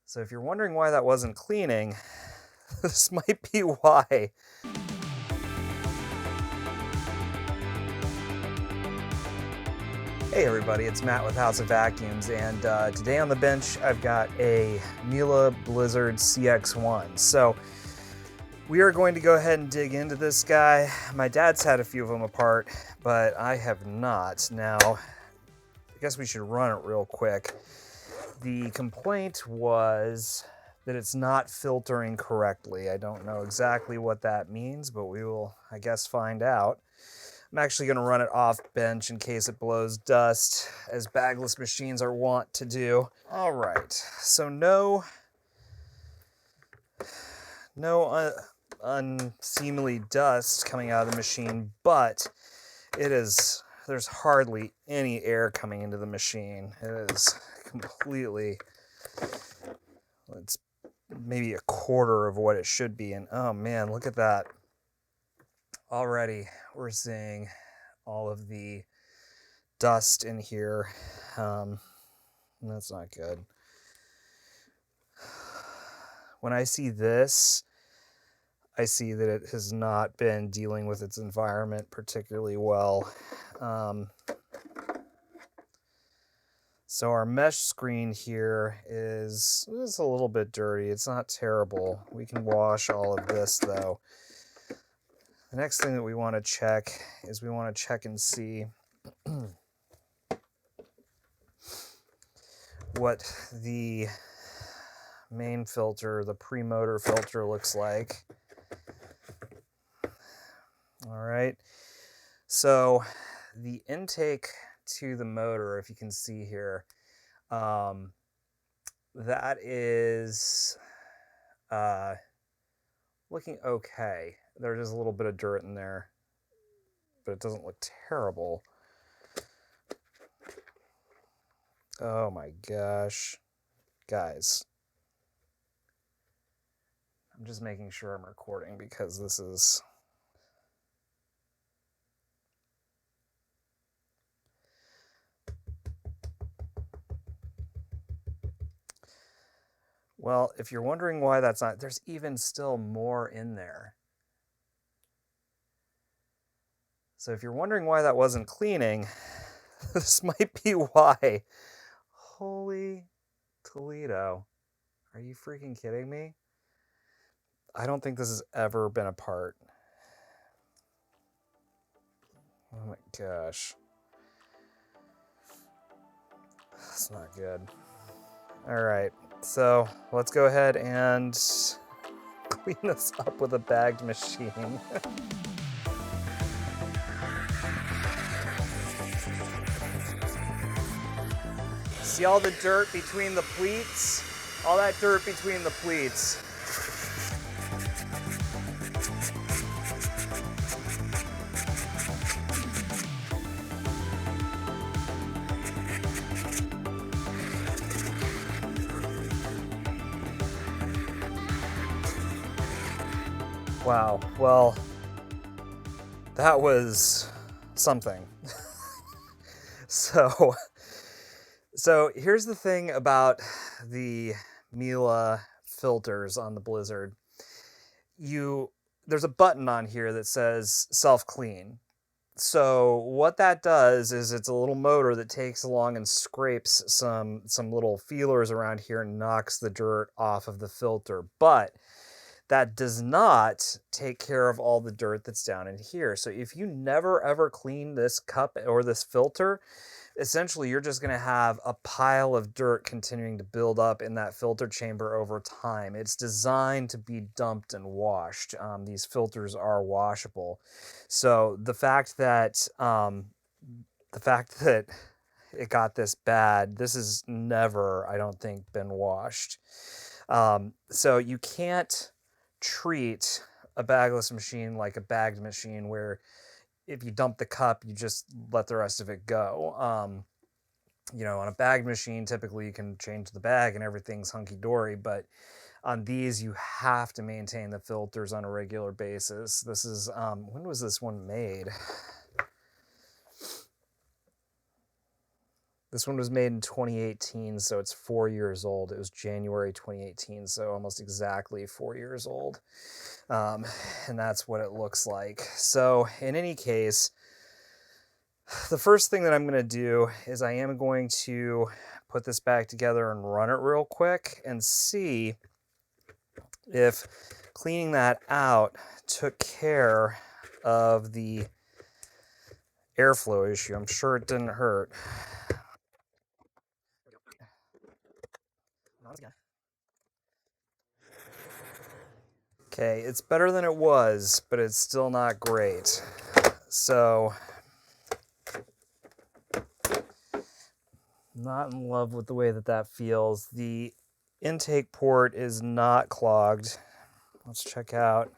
So if you're wondering why that wasn't cleaning, this might be why. Hey everybody, it's Matt with House of Vacuums, and today on the bench I've got a Miele Blizzard CX1. So we are going to go ahead and dig into this guy. My dad's had a few of them apart, but I have not. Now, I guess we should run it real quick. The complaint was that it's not filtering correctly. I don't know exactly what that means, but we will, I guess, find out. I'm actually going to run it off bench in case it blows dust, as bagless machines are wont to do. All right, so no unseemly dust coming out of the machine, but there's hardly any air coming into the machine. It is completely, it's maybe a quarter of what it should be, and oh man, look at that. Already we're seeing all of the dust in here. That's not good. When I see this, I see that it has not been dealing with its environment particularly well. So our mesh screen here is a little bit dirty. It's not terrible. We can wash all of this though. The next thing that we want to check is we want to check and see what the main filter, the pre-motor filter, looks like. All right, so the intake to the motor, if you can see here, that is looking okay. There's just a little bit of dirt in there, but it doesn't look terrible. Oh my gosh, guys. I'm just making sure I'm recording because this is... Well, if you're wondering why that's not, there's even still more in there. So if you're wondering why that wasn't cleaning, this might be why. Holy Toledo. Are you freaking kidding me? I don't think this has ever been apart. Oh my gosh. That's not good. All right, so let's go ahead and clean this up with a bagged machine. See all the dirt between the pleats? All that dirt between the pleats. Wow, well, that was something. So here's the thing about the Miele filters on the Blizzard. There's a button on here that says self-clean. So what that does is it's a little motor that takes along and scrapes some little feelers around here and knocks the dirt off of the filter. But that does not take care of all the dirt that's down in here. So if you never ever clean this cup or this filter, essentially you're just going to have a pile of dirt continuing to build up in that filter chamber over time. It's designed to be dumped and washed. These filters are washable. So the fact that it got this bad, this has never, I don't think, been washed. So you can't treat a bagless machine like a bagged machine where if you dump the cup, you just let the rest of it go. On a bagged machine, typically you can change the bag and everything's hunky-dory, but on these, you have to maintain the filters on a regular basis. This is, when was this one made? This one was made in 2018, so it's 4 years old. It was January 2018, so almost exactly 4 years old. And that's what it looks like. So in any case, the first thing that I'm going to do is I am going to put this back together and run it real quick and see if cleaning that out took care of the airflow issue. I'm sure it didn't hurt. Okay, it's better than it was, but it's still not great. So, not in love with the way that that feels. The intake port is not clogged. Let's check out.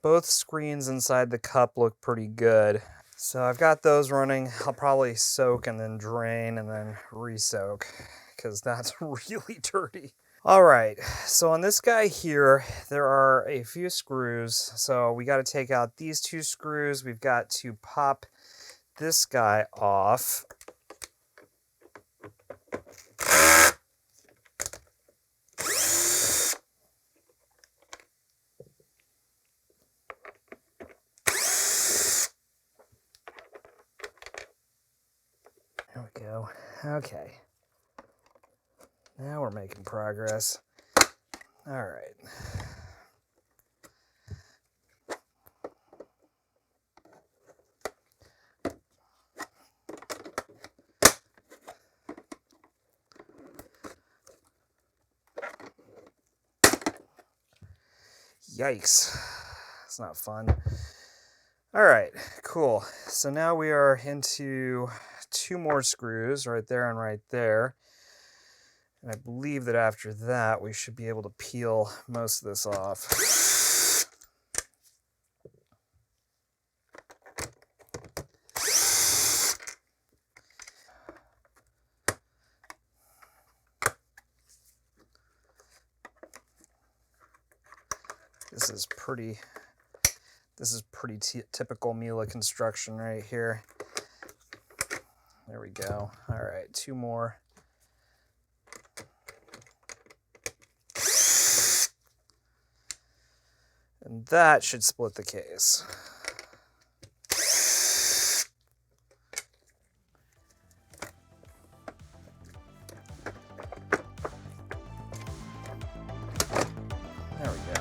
Both screens inside the cup look pretty good. So I've got those running. I'll probably soak and then drain and then re-soak because that's really dirty. All right, so on this guy here, there are a few screws. So we got to take out these two screws. We've got to pop this guy off. There we go. Okay. Now we're making progress. All right. Yikes. It's not fun. All right, cool. So now we are into two more screws right there and right there. And I believe that after that, we should be able to peel most of this off. This is pretty typical Miele construction right here. There we go. All right, two more. And that should split the case. There we go.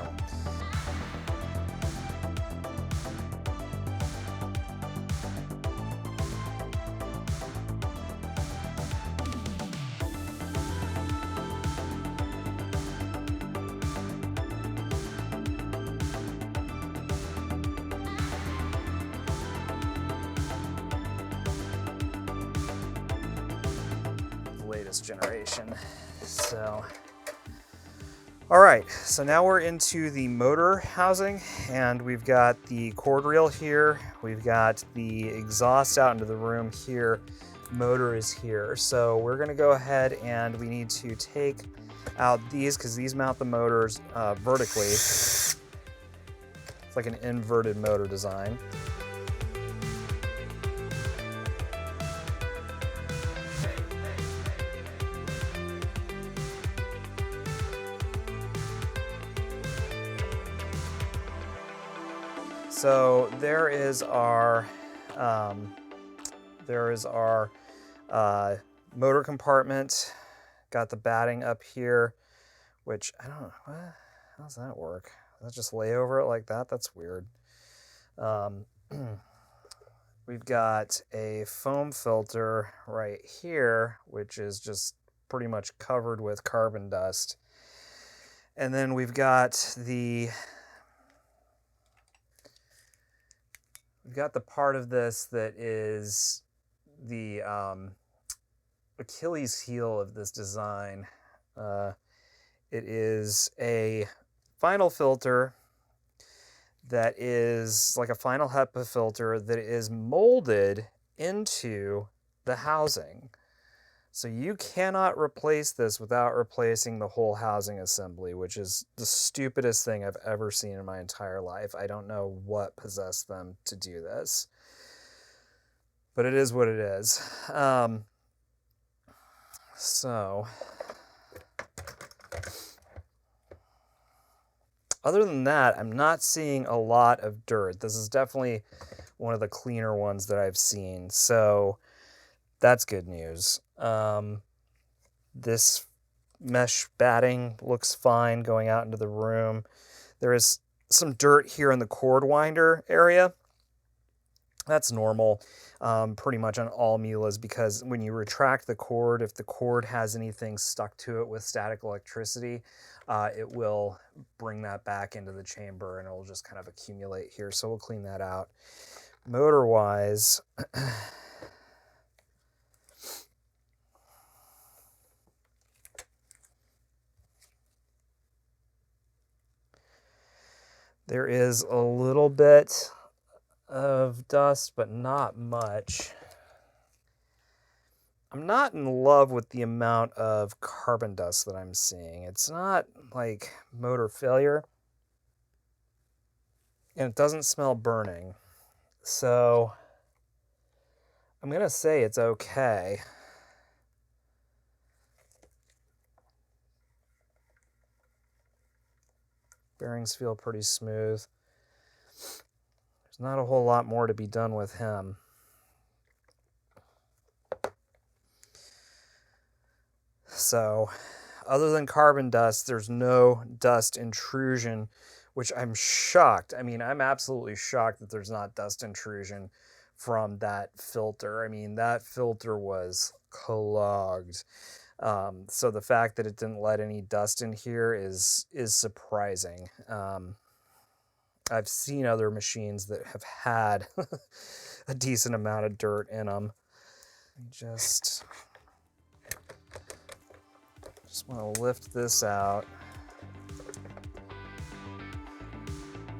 Latest generation. So, all right, so now we're into the motor housing, and we've got the cord reel here, we've got the exhaust out into the room here, motor is here. So we're gonna go ahead and we need to take out these because these mount the motors vertically. It's like an inverted motor design. So there is our motor compartment. Got the batting up here, which I don't know, how does that work? Does that just lay over it like that? That's weird. We've got a foam filter right here, which is just pretty much covered with carbon dust. And then we've got the part of this that is the Achilles heel of this design. It is a final filter that is like a final HEPA filter that is molded into the housing. So you cannot replace this without replacing the whole housing assembly, which is the stupidest thing I've ever seen in my entire life. I don't know what possessed them to do this. but it is what it is. So other than that, I'm not seeing a lot of dirt. This is definitely one of the cleaner ones that I've seen, so that's good news. This mesh batting looks fine going out into the room. There is some dirt here in the cord winder area. That's normal pretty much on all Miele's, because when you retract the cord, if the cord has anything stuck to it with static electricity, it will bring that back into the chamber and it'll just kind of accumulate here. So we'll clean that out. Motor-wise, there is a little bit of dust, but not much. I'm not in love with the amount of carbon dust that I'm seeing. It's not like motor failure, and it doesn't smell burning. So I'm gonna say it's okay. Bearings feel pretty smooth. There's not a whole lot more to be done with him. So, other than carbon dust, there's no dust intrusion, which I'm shocked. I mean, I'm absolutely shocked that there's not dust intrusion from that filter. I mean, that filter was clogged. So the fact that it didn't let any dust in here is surprising. I've seen other machines that have had a decent amount of dirt in them. Just want to lift this out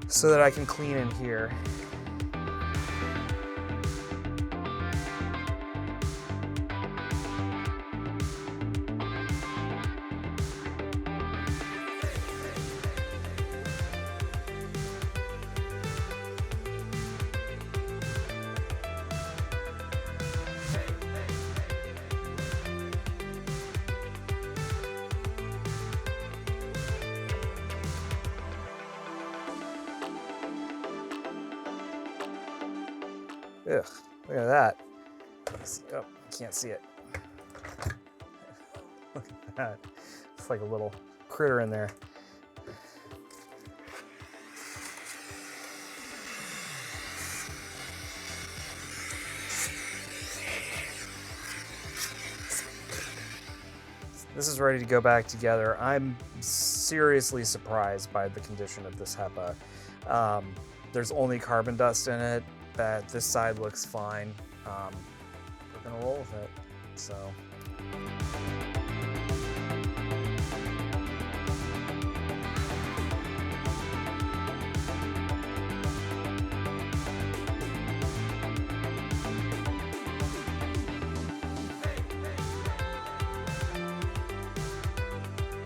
so that I can clean in here. Ugh, look at that. Oh, can't see it. Look at that. It's like a little critter in there. This is ready to go back together. I'm seriously surprised by the condition of this HEPA. There's only carbon dust in it, but this side looks fine. We're gonna roll with it, so.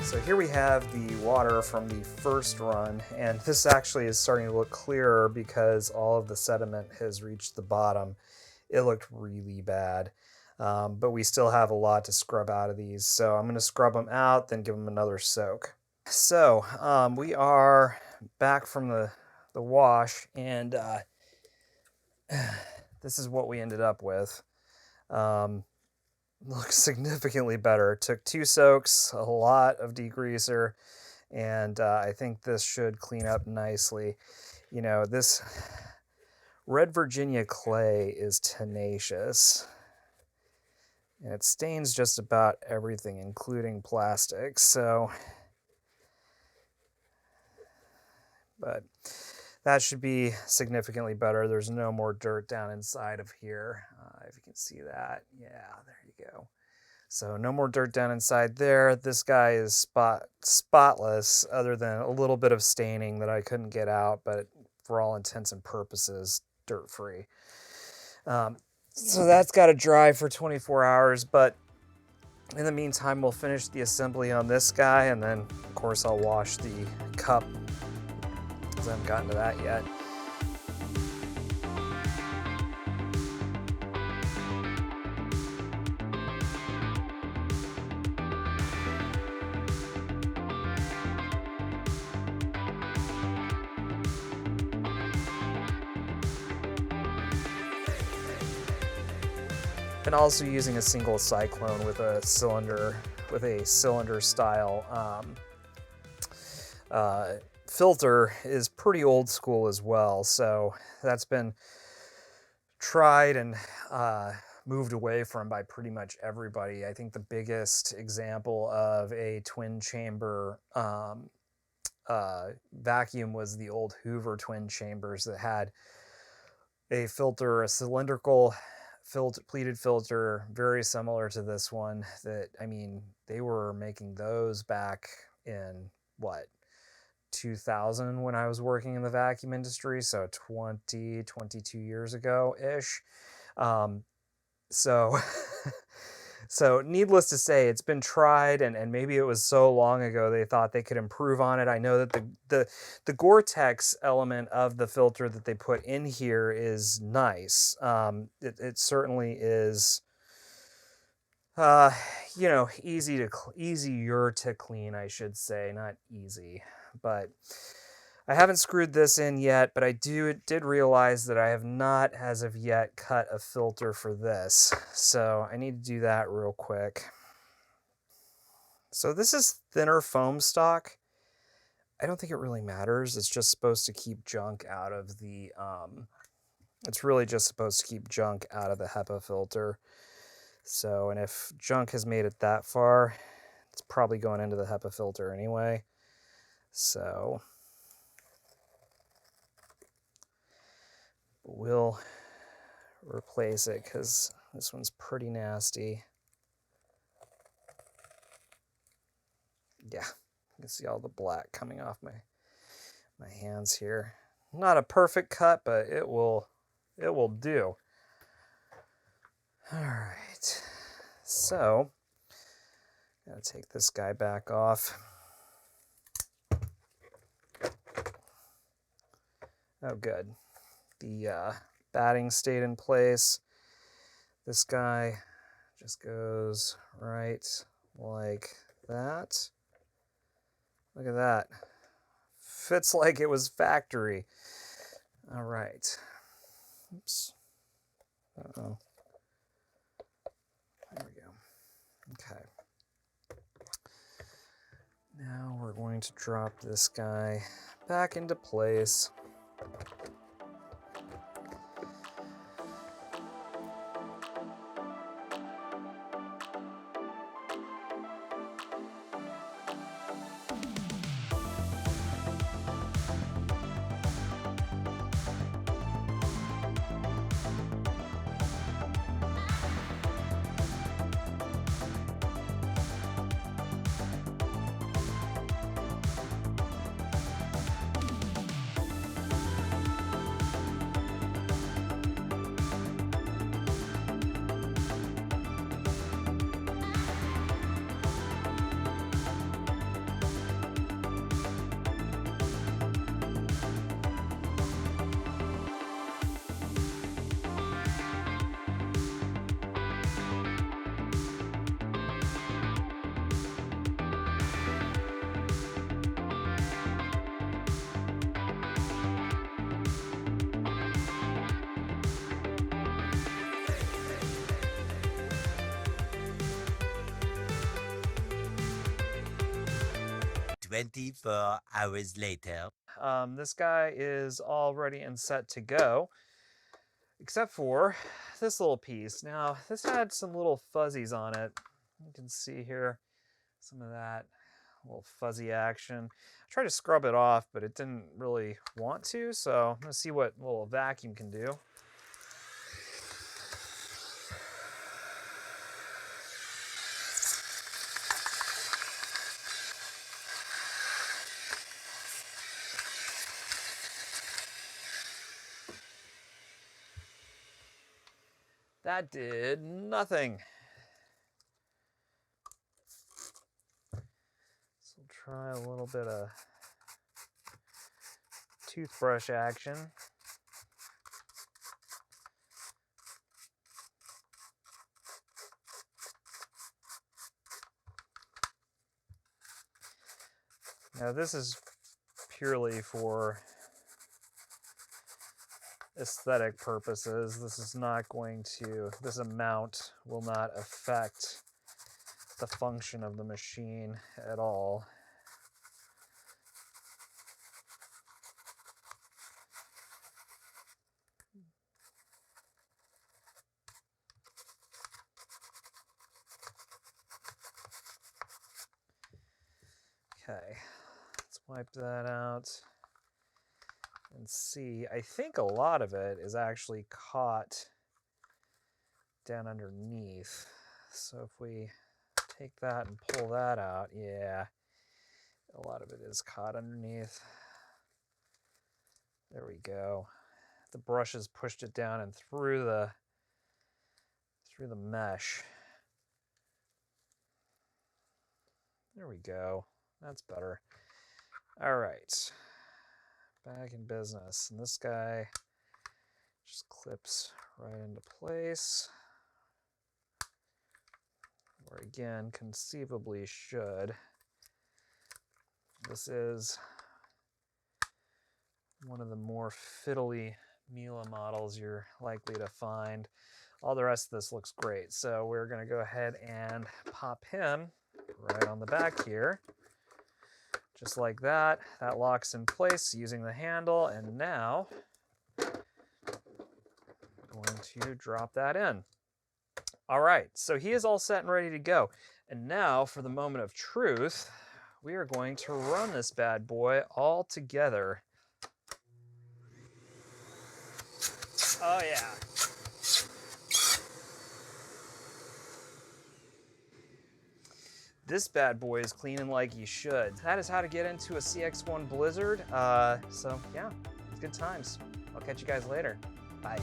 So here we have the water from the first run, and this actually is starting to look clearer because all of the sediment has reached the bottom. It looked really bad, but we still have a lot to scrub out of these. So I'm going to scrub them out, then give them another soak. So we are back from the wash, and this is what we ended up with. Looks significantly better. It took 2 soaks, a lot of degreaser, and I think this should clean up nicely. You know, this Red Virginia clay is tenacious, and it stains just about everything, including plastic. So, but that should be significantly better. There's no more dirt down inside of here. If you can see that. Yeah, there you go. So no more dirt down inside there. This guy is spotless, other than a little bit of staining that I couldn't get out, but for all intents and purposes, dirt-free. So that's got to dry for 24 hours, but in the meantime, we'll finish the assembly on this guy, and then, of course, I'll wash the cup, because I haven't gotten to that yet. and also using a single cyclone with a cylinder style filter is pretty old school as well. So that's been tried and moved away from by pretty much everybody. I think the biggest example of a twin chamber vacuum was the old Hoover twin chambers that had a filter, a cylindrical pleated filter, very similar to this one. That, I mean, they were making those back in what, 2000 when I was working in the vacuum industry, so 22 years ago ish. So so needless to say, it's been tried, and maybe it was so long ago they thought they could improve on it. I know that the Gore-Tex element of the filter that they put in here is nice. It certainly is, you know, easier to clean, I should say, not easy. But I haven't screwed this in yet, but I did realize that I have not, as of yet, cut a filter for this. So I need to do that real quick. So this is thinner foam stock. I don't think it really matters. It's just supposed to keep junk out of the, it's really just supposed to keep junk out of the HEPA filter. So, and if junk has made it that far, it's probably going into the HEPA filter anyway. So we'll replace it because this one's pretty nasty. Yeah, you can see all the black coming off my hands here. Not a perfect cut, but it will do. All right, so gotta take this guy back off. Oh, good. The batting stayed in place. This guy just goes right like that. Look at that. Fits like it was factory. All right. Oops. Uh-oh. There we go. Okay. Now we're going to drop this guy back into place. "24 hours later." This guy is all ready and set to go, except for this little piece. Now, this had some little fuzzies on it. You can see here some of that little fuzzy action. I tried to scrub it off, but it didn't really want to, so I'm gonna see what a little vacuum can do. That did nothing. So we'll try a little bit of toothbrush action. Now this is purely for aesthetic purposes, this amount will not affect the function of the machine at all. Okay, let's wipe that out and see. I think a lot of it is actually caught down underneath. So if we take that and pull that out, yeah, a lot of it is caught underneath. There we go. The brush has pushed it down and through the mesh. There we go. That's better. All right, back in business. And this guy just clips right into place, or again, conceivably should. This is one of the more fiddly Miele models you're likely to find. All the rest of this looks great. So we're gonna go ahead and pop him right on the back here. Just like that. That locks in place using the handle, and now I'm going to drop that in. All right, so he is all set and ready to go. And now for the moment of truth, we are going to run this bad boy all together. Oh yeah. This bad boy is cleaning like you should. That is how to get into a CX1 Blizzard. So yeah, it's good times. I'll catch you guys later. Bye.